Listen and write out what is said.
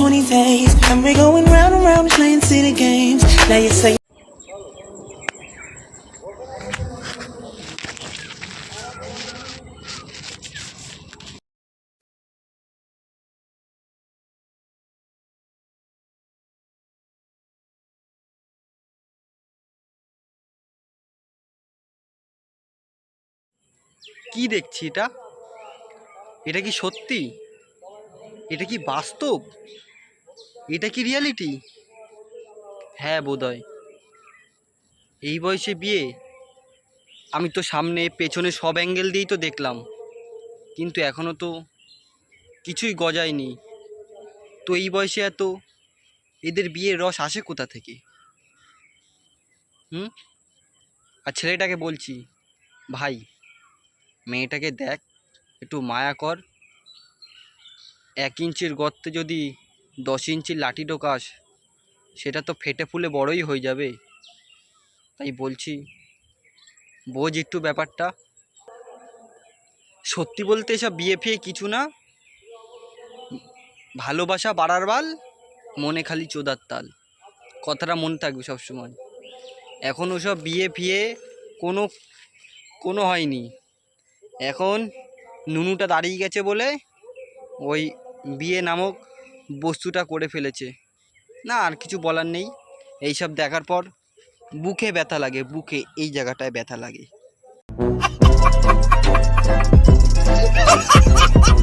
20 days, and we're going round and round playing city games. Now you say কি দেখছি এটা? এটা কি সত্যি? এটা কি বাস্তব? এটা কি রিয়ালিটি? হ্যাঁ বোধহয়। এই বয়সে বিয়ে? আমি তো সামনে পেছনে সব অ্যাঙ্গেল দিয়েই তো দেখলাম, কিন্তু এখনও তো কিছুই গজায়নি। তো এই বয়সে এদের বিয়ের রস আসে কোথা থেকে? হুম? আর ছেলেটাকে বলছি, ভাই মেয়েটাকে দেখ, একটু মায়া কর। 1 ইঞ্চির গর্তে যদি 10 ইঞ্চির লাঠি ঢোকাস, সেটা তো ফেটে ফুলে বড়ই হয়ে যাবে। তাই বলছি, বোঝ একটু ব্যাপারটা। সত্যি বলতে এসব বিয়ে ফিয়ে কিছু না, ভালোবাসা বাড়ার বাল, মনে খালি চোদার তাল। কথাটা মনে থাকবে সবসময়। এখন ওসব বিয়ে ফিয়ে কোনো কোনো হয়নি। এখন নুনুটা দাঁড়িয়ে গেছে বলে ওই বিয়ে নামক বস্তুটা করে ফেলেছে। না, আর কিছু বলার নেই। এইসব দেখার পর বুকে ব্যথা লাগে, বুকে এই জায়গাটায় ব্যথা লাগে।